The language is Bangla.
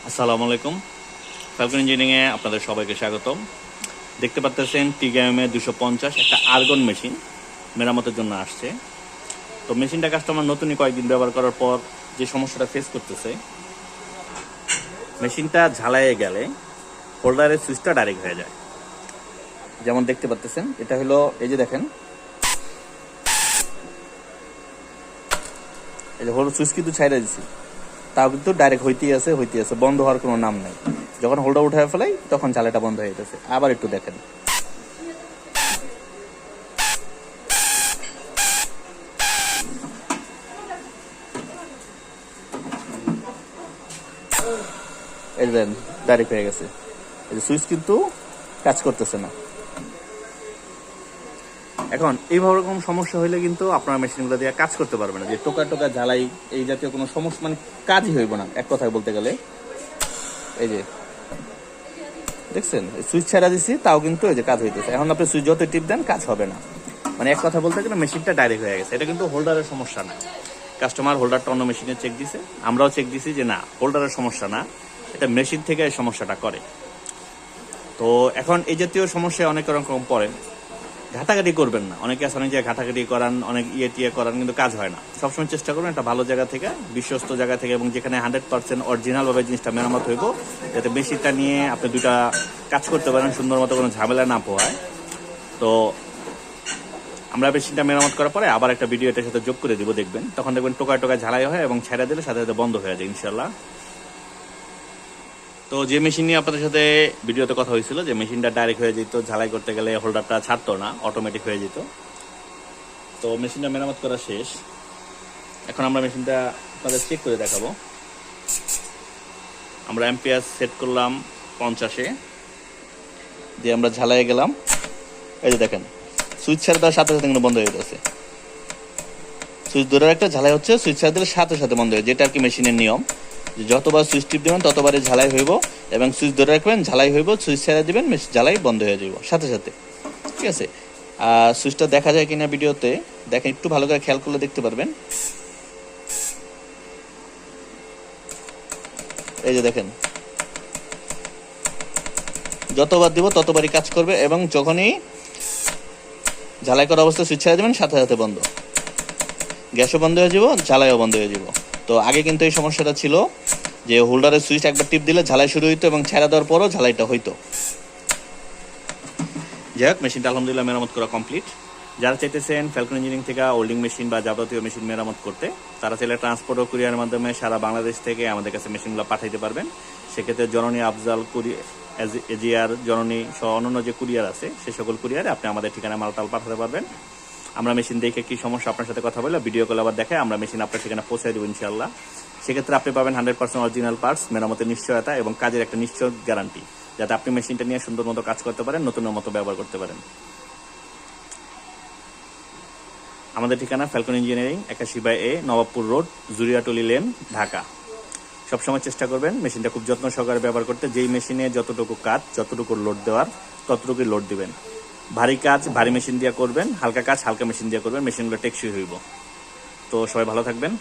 আসসালামু আলাইকুম। ফ্যালকন ইঞ্জিনিয়ারিংয়ে আপনাদের সবাইকে স্বাগতম। দেখতে পাচ্ছেন টিগামে 250 একটা আর্গন মেশিন মেরামতের জন্য আসছে। তো মেশিনটা কাস্টমার নতুনই কয়েকদিন ব্যবহার করার পর যে সমস্যাটা ফেস করতেছে, মেশিনটা ঝালাইয়ে গেলে হোল্ডারের সুইচটা ডাইরেক্ট হয়ে যায়। যেমন দেখতে পাচ্ছেন, এটা হলো এই যে দেখেন, এই যে হোল্ডার সুইচ কিন্তু ছাইড়া দিচ্ছি, তাও কিন্তু ডাইরেক্ট হইতেই আছে, বন্ধ হওয়ার কোনো নাম নাই। যখন হোল্ডার উঠায় ফেলাই তখন ঝালাইটা বন্ধ হয়ে যেতেছে। আবার একটু দেখেন, এই যে ডাইরেক্ট হয়ে গেছে। এই যে সুইচ কিন্তু কাজ করতেছে না। এখন এইভাবে রকম সমস্যা হইলে কিন্তু আপনার মেশিনগুলো দিয়ে কাজ করতে পারবে না। যে টোকা টোকা ঝালাই এই জাতীয় কোনো সমস্যা, মানে কাজই হইব না এক কথায় বলতে গেলে। এই যে দেখছেন, সুইচ ছাড়া দিছি, তাও কিন্তু এই যে কাজ হইতেছে। এখন আপনি সুইচ যত টিপ দেন কাজ হবে না। মানে এক কথা বলতে গেলে মেশিনটা ডাইরেক্ট হয়ে গেছে। এটা কিন্তু হোল্ডারের সমস্যা না। কাস্টমার হোল্ডারটা অন্য মেশিনে চেক দিছে, আমরাও চেক দিছি যে না, হোল্ডারের সমস্যা না, এটা মেশিন থেকে এই সমস্যাটা করে। তো এখন এই জাতীয় সমস্যায় অনেক রকম পড়ে। ঘাটাঘাটি করবেন না। অনেকে আছে অনেক জায়গায় ঘাটাঘাটি করান, অনেক টিয়ে করান, কিন্তু কাজ হয় না। সবসময় চেষ্টা করবেন একটা ভালো জায়গা থেকে, বিশ্বস্ত জায়গা থেকে, এবং যেখানে 100% অরিজিনাল ভাবে জিনিসটা মেরামত হইব, যাতে মেশিনটা নিয়ে আপনি দুইটা কাজ করতে পারেন সুন্দর মতো, কোনো ঝামেলা না পোহায়। তো আমরা মেশিনটা মেরামত করার পরে আবার একটা ভিডিও এটার সাথে যোগ করে দিব, দেখবেন। তখন দেখবেন টোকায় টোকায় ঝালাই হয় এবং ছেড়ে দিলে সাথে সাথে বন্ধ হয়ে যায় ইনশাল্লাহ। তো যে মেশিন নিয়ে আপনাদের সাথে ভিডিওতে কথা হয়েছিল, যে মেশিনটা ডাইরেক্ট হয়ে যেত, ঝালাই করতে গেলে হোল্ডারটা ছাড়তো না, অটোমেটিক হয়ে যেত। তো মেশিনটা মেরামত করা শেষ। এখন আমরা মেশিনটা আপনাদের চেক করে দেখাবো। আমরা এম্পিয়ার সেট করলাম 50-এ, দিয়ে আমরা ঝালাই গেলাম। এই যে দেখেন, সুইচ ছেড়ে দেওয়ার সাথে সাথে কিন্তু বন্ধ হয়ে যাচ্ছে। সুইচ ধরে একটা ঝালাই হচ্ছে, সুইচ ছেড়ে দিলে সাথে সাথে বন্ধ হয়ে, যেটা আর কি মেশিনের নিয়ম। যতবার সুইচ টিপ দেবেন ততবারই ঝালাই হইব, এবং সুইচ ধরে রাখবেন, ঝালাই হইব, সুইচ ছেড়ে দিবেন, ঝালাই বন্ধ হয়ে যাব সাথে সাথে। ঠিক আছে। আর সুইচটা দেখা যায় কিনা ভিডিওতে দেখেন, একটু ভালো করে খেয়াল করলে দেখতে পারবেন। এই যে দেখেন, যতবার দিব ততবারই কাজ করবে, এবং যখনই ঝালাই করা অবস্থায় সুইচ ছেড়ে দেবেন সাথে সাথে বন্ধ, গ্যাসও বন্ধ হয়ে যাব, ঝালাইও বন্ধ হয়ে যাব। তো আগে কিন্তু এই সমস্যাটা ছিল যে হোল্ডারের সুইচ একবার টিপ দিলে ঝালাই শুরু হইতো, এবং ছেড়ে দেওয়ার পরও ঝালাইটা হইতো। যাই হোক, মেশিনটা আলহামদুলিল্লাহ মেরামত করা কমপ্লিট। যারা চাইতেছেন ফ্যালকন ইঞ্জিনিয়ারিং থেকে ওল্ডিং মেশিন বা যাবতীয় মেশিন মেরামত করতে, তারা চাইলে ট্রান্সপোর্ট ও কুরিয়ারের মাধ্যমে সারা বাংলাদেশ থেকে আমাদের কাছে মেশিনগুলো পাঠাইতে পারবেন। সেক্ষেত্রে জননী, আফজাল, এজিআর, জননী সহ অন্যান্য যে কুরিয়ার আছে, সে সকল কুরিয়ারে আপনি আমাদের ঠিকানায় মালটাল পাঠাতে পারবেন। আমরা মেশিন দেখে কি সমস্যা আপনার সাথে কথা বলে ভিডিও কল আবার দেখে আমরা মেশিন আপনার ঠিকানা পৌঁছে দেবো ইনশাল্লাহ। সেক্ষেত্রে আপনি পাবেন 100% অরিজিনাল পার্টস, মেরামতের নিশ্চয়তা এবং কাজের একটা নিশ্চয় গ্যারান্টি, যাতে আপনি মেশিনটা নিয়ে সুন্দর মতো কাজ করতে পারেন, নতুনের মতো ব্যবহার করতে পারেন। আমাদের ঠিকানা Falcon Engineering, 81/A, Nawabpur road, Juriatoli lane, Dhaka. সবসময় চেষ্টা করবেন মেশিনটা খুব যত্ন সহকারে ব্যবহার করতে। যেই মেশিনে যতটুকু কাজ, যতটুকু লোড দেওয়ার, ততটুকুই লোড দিবেন। ভারী কাজ ভারী মেশিন দিয়ে করবেন, হালকা কাজ হালকা মেশিন দিয়ে করবেন, মেশিনগুলো টেকসই হইব। তো সবাই ভালো থাকবেন।